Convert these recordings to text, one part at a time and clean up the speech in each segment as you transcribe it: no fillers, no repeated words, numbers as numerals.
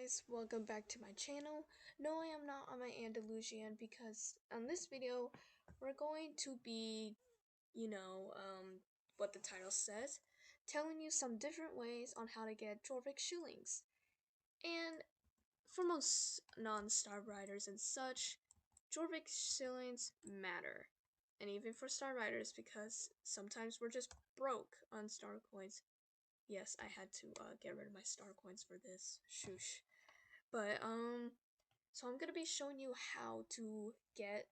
guys, welcome back to my channel. No, I am not on my Andalusian because on this video we're going to be, what the title says, telling you some different ways on how to get Jorvik Shillings. And for most non-star riders and such, Jorvik Shillings matter. And even for star riders, because sometimes we're just broke on star coins. Yes, I had to get rid of my star coins for this. Shoosh. But so I'm gonna be showing you how to get,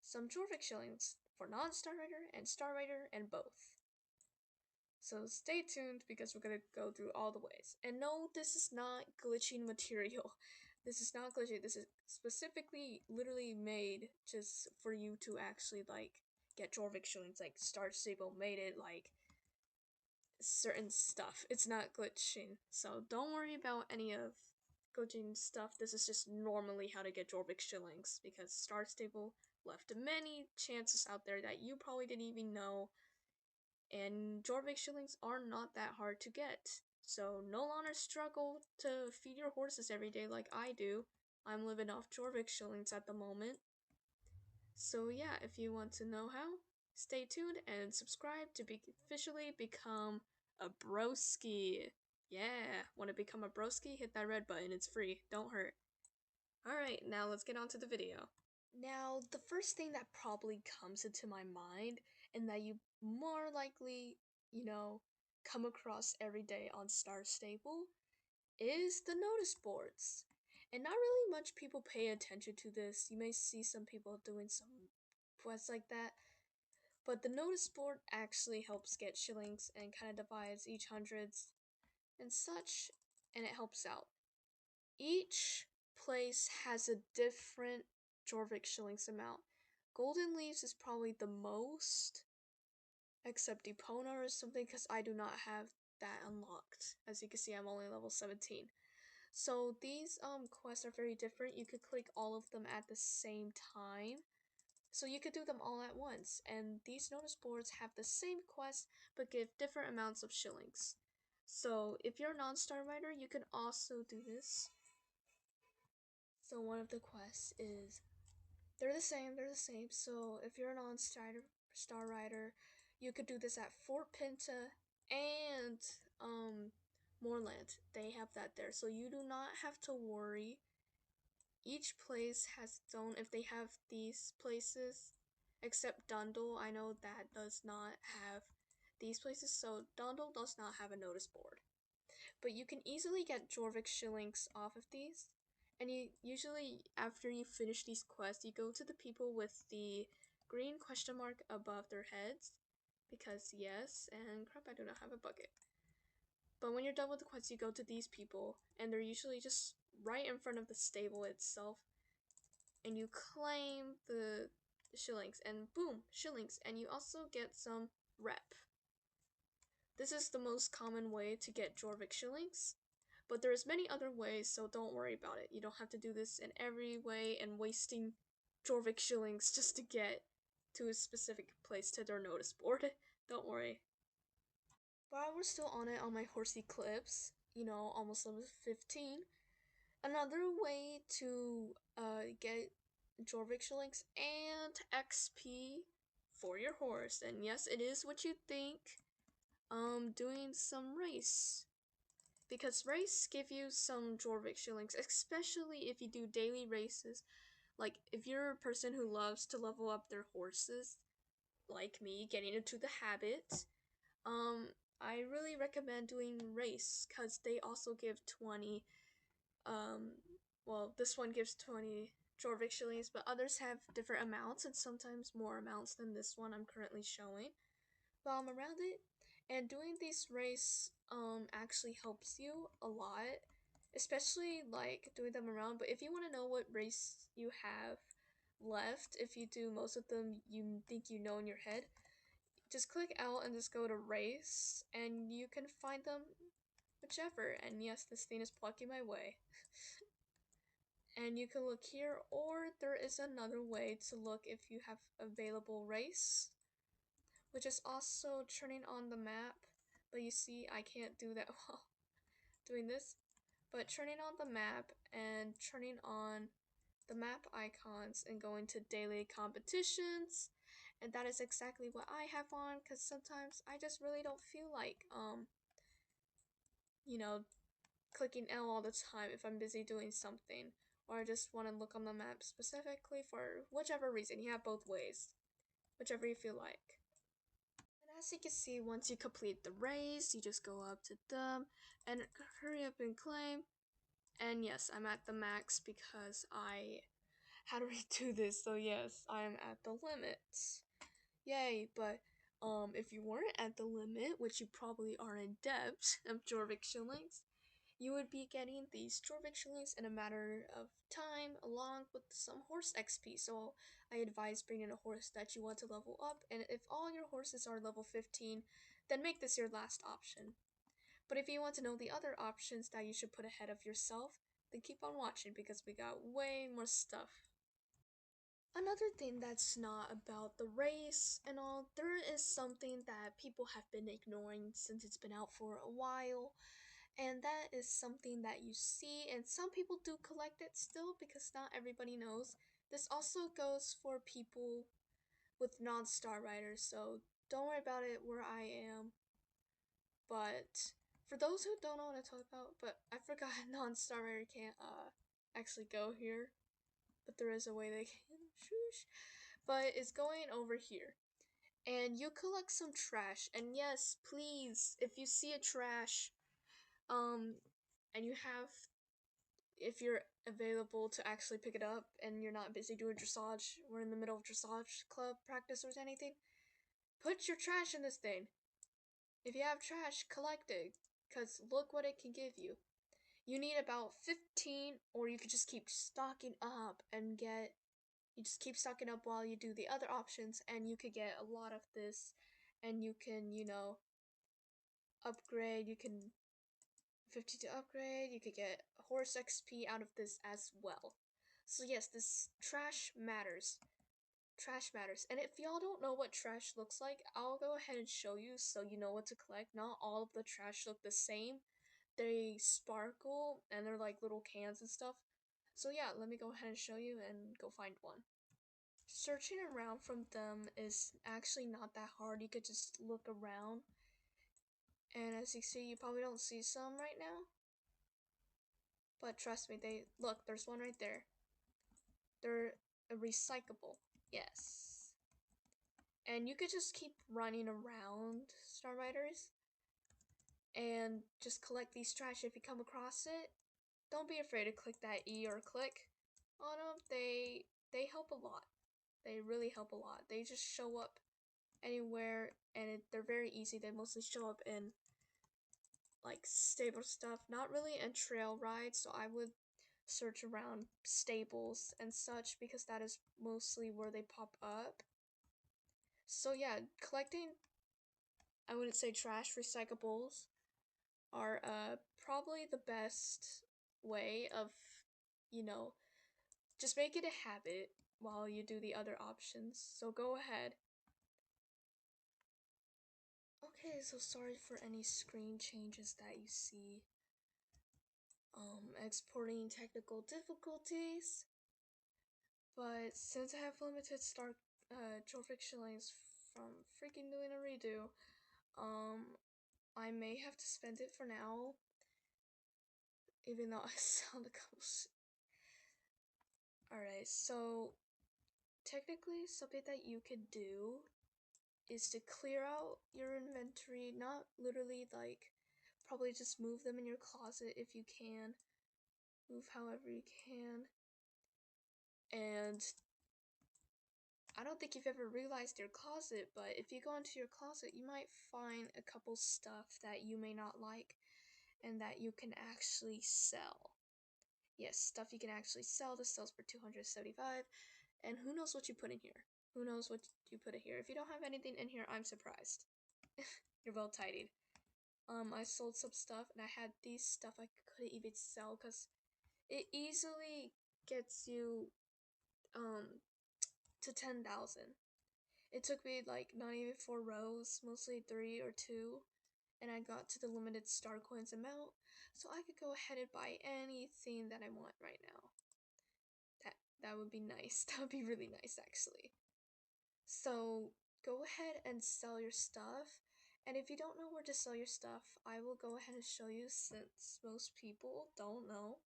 some Jorvik Shillings for non-star rider and star rider and both. So stay tuned because we're gonna go through all the ways. And no, this is not glitching material. This is not glitching. This is specifically literally made just for you to actually get Jorvik Shillings. Like Star Stable made it like certain stuff. It's not glitching. So don't worry about any of glitching stuff. This is just normally how to get Jorvik Shillings because Star Stable left many chances out there that you probably didn't even know. And Jorvik Shillings are not that hard to get. So no longer struggle to feed your horses every day like I do. I'm living off Jorvik Shillings at the moment. So yeah, if you want to know how, stay tuned and subscribe to officially become a broski. Yeah, want to become a broski? Hit that red button, it's free, don't hurt. Alright, now let's get on to the video. Now, the first thing that probably comes into my mind, and that you more likely, come across every day on Star Stable, is the notice boards. And not really much people pay attention to this. You may see some people doing some quests like that. But the notice board actually helps get shillings and kind of divides each hundreds and such, and it helps out. Each place has a different Jorvik Shillings amount. Golden Leaves is probably the most, except Epona or something, because I do not have that unlocked. As you can see, I'm only level 17. So these quests are very different. You could click all of them at the same time. So you could do them all at once. And these notice boards have the same quest but give different amounts of shillings. So if you're a non-star rider, you can also do this. So one of the quests is they're the same. So if you're a non-star rider, you could do this at Fort Pinta and Moorland. They have that there. So you do not have to worry. Each place has its own, if they have these places, except Dundle, I know that does not have these places, so Dundle does not have a notice board. But you can easily get Jorvik Shillings off of these, and you usually, after you finish these quests, you go to the people with the green question mark above their heads, because yes, and crap, I do not have a bucket. But when you're done with the quests, you go to these people, and they're usually just right in front of the stable itself, and you claim the shillings, and boom, shillings, and you also get some rep. This is the most common way to get Jorvik Shillings, but there's many other ways, so don't worry about it. You don't have to do this in every way and wasting Jorvik Shillings just to get to a specific place to their notice board. Don't worry. While we're still on it on my horsey clips, almost level 15, another way to get Jorvik Shillings and XP for your horse, and yes, it is what you think, doing some race. Because race give you some Jorvik Shillings, especially if you do daily races. Like, if you're a person who loves to level up their horses, like me, getting into the habit, I really recommend doing race, because they also give 20, well, this one gives 20 Jorvik Shillings, but others have different amounts, and sometimes more amounts than this one I'm currently showing. While I'm around it, and doing these race, actually helps you a lot, especially, like, doing them around. But if you want to know what race you have left, if you do most of them you think you know in your head, just click out and just go to race, and you can find them whichever. And yes, this thing is blocking my way. And you can look here, or there is another way to look if you have available race, which is also turning on the map. But you see, I can't do that while doing this. but turning on the map and turning on the map icons and going to daily competitions, and that is exactly what I have on because sometimes I just really don't feel like you know clicking L all the time if I'm busy doing something, or I just want to look on the map specifically for whichever reason. You have both ways, whichever you feel like. And as you can see, once you complete the race, you just go up to them and hurry up and claim. And yes, I'm at the max because I had to redo this, so yes, I am at the limits. Yay, but if you weren't at the limit, which you probably are in debt of Jorvik Shillings, you would be getting these Jorvik Shillings in a matter of time along with some horse XP. So I advise bringing a horse that you want to level up, and if all your horses are level 15, then make this your last option. But if you want to know the other options that you should put ahead of yourself, then keep on watching because we got way more stuff. Another thing that's not about the race and all, there is something that people have been ignoring since it's been out for a while, and that is something that you see, and some people do collect it still because not everybody knows. This also goes for people with non-star riders, so don't worry about it where I am. But for those who don't know what I talk about, but I forgot non-star rider can't actually go here, but there is a way they can. Shoosh. But it's going over here. And you collect some trash. And yes, please, if you see a trash, and you have, if you're available to actually pick it up and you're not busy doing dressage, we're in the middle of dressage club practice or anything, put your trash in this thing. If you have trash, collect it, because look what it can give you. You need about 15, or you could just keep stocking up and get, you just keep stocking up while you do the other options, and you could get a lot of this, and you can, upgrade, you can 50 to upgrade, you could get horse XP out of this as well. So yes, this trash matters. Trash matters. And if y'all don't know what trash looks like, I'll go ahead and show you so you know what to collect. Not all of the trash look the same. They sparkle and they're like little cans and stuff. So yeah, let me go ahead and show you and go find one. Searching around from them is actually not that hard. You could just look around. And as you see, you probably don't see some right now. But trust me, there's one right there. They're a recyclable. Yes. And you could just keep running around Star Riders and just collect these trash if you come across it. Don't be afraid to click that E or click on them. They help a lot. They really help a lot. They just show up anywhere, and they're very easy. They mostly show up in like stable stuff, not really in trail rides, so I would search around stables and such because that is mostly where they pop up. So yeah, collecting, I wouldn't say trash, recyclables are probably the best way of, just make it a habit while you do the other options. So go ahead. Okay, so sorry for any screen changes that you see. Exporting technical difficulties. But since I have limited Jorvik Shillings from freaking doing a redo, I may have to spend it for now. Even though I sound a couple Alright, so technically something that you could do is to clear out your inventory, not literally like, probably just move them in your closet if you can. Move however you can. And I don't think you've ever realized your closet, but if you go into your closet, you might find a couple stuff that you may not like and that you can actually sell. Yes, stuff you can actually sell. This sells for 275. And who knows what you put in here? Who knows what you put in here? If you don't have anything in here, I'm surprised. You're well tidied. I sold some stuff, and I had these stuff I couldn't even sell because it easily gets you to 10,000. It took me like not even 4 rows, mostly 3 or 2, and I got to the limited star coins amount. So I could go ahead and buy anything that I want right now. That would be nice. That would be really nice, actually. So go ahead and sell your stuff. And if you don't know where to sell your stuff, I will go ahead and show you since most people don't know.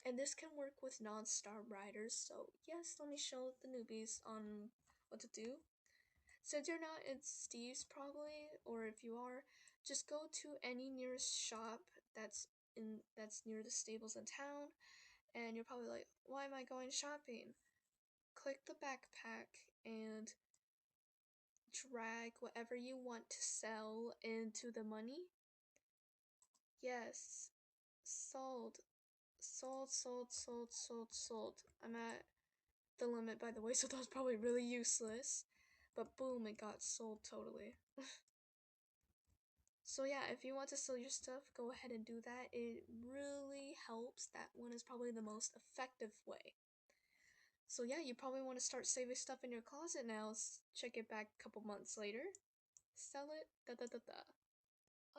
And this can work with non-star riders. So yes, let me show the newbies on what to do. Since you're not in Steve's probably, or if you are, just go to any nearest shop that's near the stables in town. And you're probably like, why am I going shopping? Click the backpack and drag whatever you want to sell into the money. Yes, sold, sold, sold, sold, sold, sold. I'm at the limit, by the way, so that was probably really useless. But boom, it got sold totally. So yeah, if you want to sell your stuff, go ahead and do that. It really helps. That one is probably the most effective way. So yeah, you probably want to start saving stuff in your closet now. Check it back a couple months later. Sell it. Da da da da.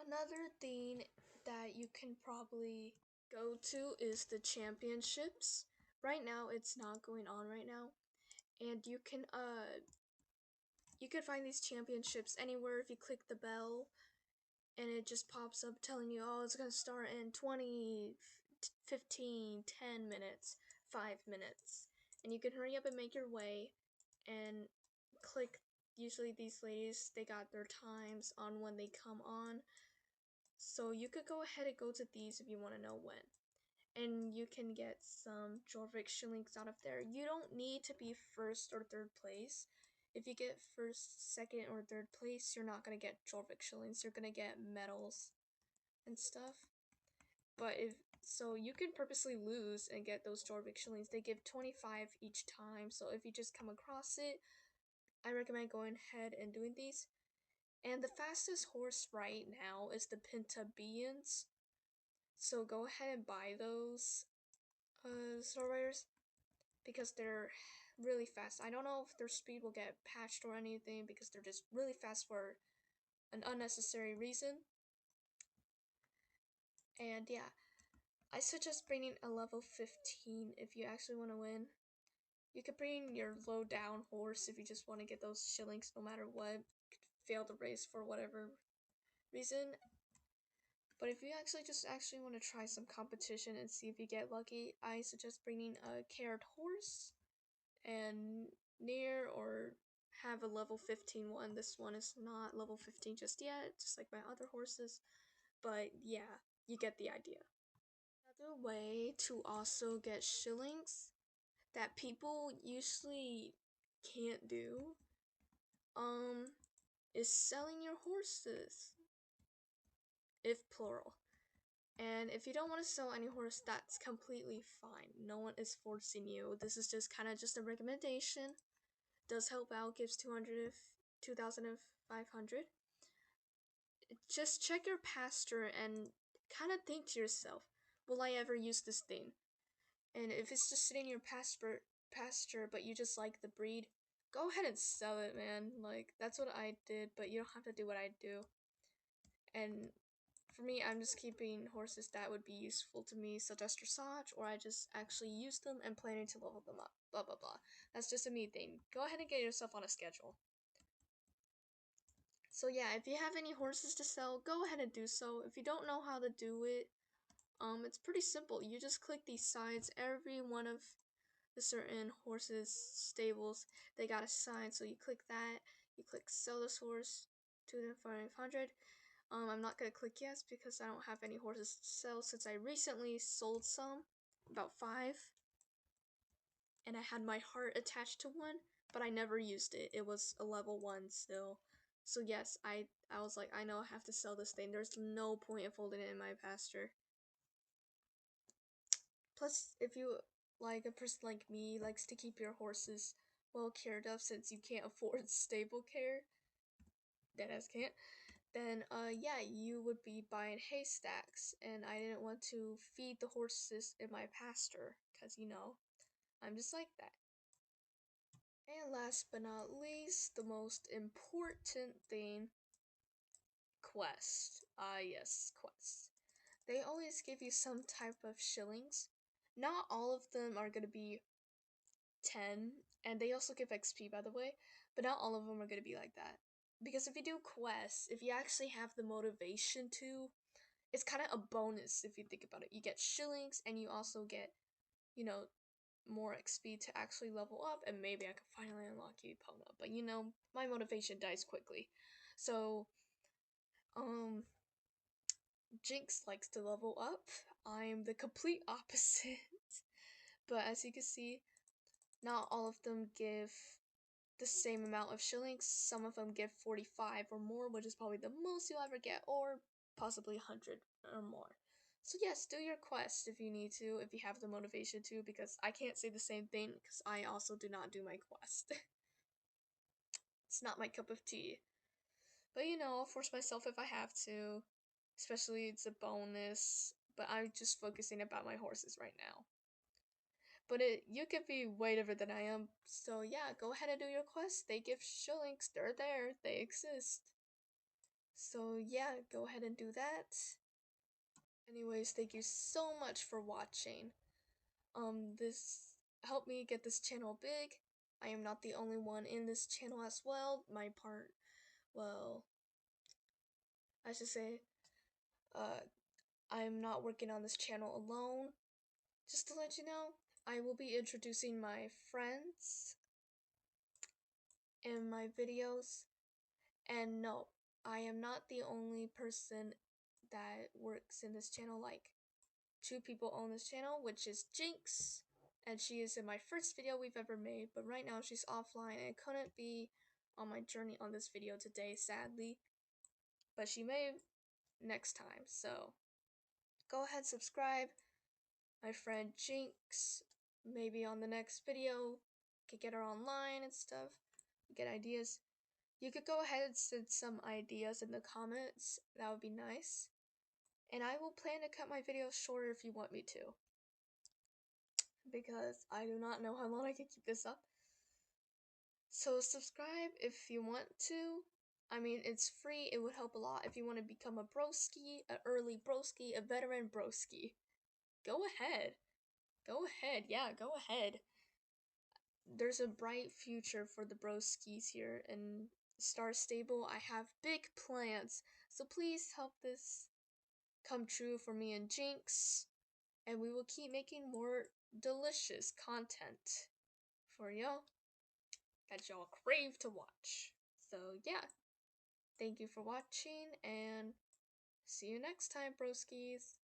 Another thing that you can probably go to is the championships. Right now, it's not going on right now, and you can find these championships anywhere if you click the bell, and it just pops up telling you, oh, it's gonna start in 20, 15, 10 minutes, 5 minutes, and you can hurry up and make your way, and click. Usually these ladies, they got their times on when they come on. So you could go ahead and go to these if you want to know when. And you can get some Jorvik Shillings out of there. You don't need to be first or third place. If you get first, second, or third place, you're not going to get Jorvik Shillings. You're going to get medals and stuff. But so you can purposely lose and get those Jorvik Shillings. They give 25 each time. So if you just come across it, I recommend going ahead and doing these. And the fastest horse right now is the Pinta Beans. So go ahead and buy those Star Riders because they're really fast. I don't know if their speed will get patched or anything because they're just really fast for an unnecessary reason. And yeah, I suggest bringing a level 15 if you actually want to win. You could bring your low down horse if you just want to get those shillings no matter what. You could fail the race for whatever reason. But if you actually want to try some competition and see if you get lucky, I suggest bringing a carrot horse and near or have a level 15 one. This one is not level 15 just yet, just like my other horses. But yeah, you get the idea. Another way to also get shillings that people usually can't do is selling your horses, if plural. And if you don't want to sell any horse, that's completely fine. No one is forcing you. This is just kind of just a recommendation. Does help out, gives 2,500. Just check your pasture and kind of think to yourself, will I ever use this thing? And if it's just sitting in your pasture, but you just like the breed, go ahead and sell it, man. Like, that's what I did, but you don't have to do what I do. And for me, I'm just keeping horses that would be useful to me, such as dressage, or I just actually use them and planning to level them up, blah blah blah. That's just a me thing. Go ahead and get yourself on a schedule. So yeah, if you have any horses to sell, go ahead and do so. If you don't know how to do it, it's pretty simple. You just click these signs. Every one of the certain horses stables, they got a sign, so you click that. You click sell this horse, 2,500. I'm not gonna click yes because I don't have any horses to sell since I recently sold some, about 5, and I had my heart attached to one, but I never used it. It was a level 1 still. So yes, I was like, I know I have to sell this thing. There's no point in holding it in my pasture. Plus, if you like a person like me likes to keep your horses well cared of since you can't afford stable care, deadass can't, then yeah, you would be buying haystacks, and I didn't want to feed the horses in my pasture because I'm just like that. And last but not least, the most important thing, quest. Yes, quest. they always give you some type of shillings. Not all of them are gonna be 10, and they also give XP, by the way, but not all of them are gonna be like that. Because if you do quests, if you actually have the motivation to, it's kind of a bonus if you think about it. You get shillings, and you also get, you know, more XP to actually level up, and maybe I could finally unlock Epona. But you know, my motivation dies quickly. So, Jinx likes to level up. I'm the complete opposite. But as you can see, not all of them give the same amount of shillings. Some of them give 45 or more, which is probably the most you'll ever get, or possibly 100 or more. So yes, do your quest if you need to, if you have the motivation to, because I can't say the same thing, because I also do not do my quest. It's not my cup of tea. But you know, I'll force myself if I have to. Especially it's a bonus. But I'm just focusing about my horses right now. But you could be way different than I am. So yeah, go ahead and do your quest. They give shillings. They're there. They exist. So yeah, go ahead and do that. Anyways, thank you so much for watching. This helped me get this channel big. I am not the only one in this channel as well. My part, well, I should say, I'm not working on this channel alone. Just to let you know, I will be introducing my friends in my videos. And no, I am not the only person that works in this channel. Like, 2 people own this channel, which is Jinx, and she is in my first video we've ever made, but right now she's offline and couldn't be on my journey on this video today, sadly. But she may next time, so go ahead, subscribe. My friend Jinx, maybe on the next video, could get her online and stuff, get ideas. You could go ahead and send some ideas in the comments, that would be nice. And I will plan to cut my videos shorter if you want me to, because I do not know how long I can keep this up. So subscribe if you want to. I mean, it's free, it would help a lot if you want to become a broski, an early broski, a veteran broski. Go ahead. Go ahead, yeah, go ahead. There's a bright future for the broskis here in Star Stable. I have big plans, so please help this come true for me and Jinx, and we will keep making more delicious content for y'all that y'all crave to watch. So yeah, thank you for watching, and see you next time, broskis.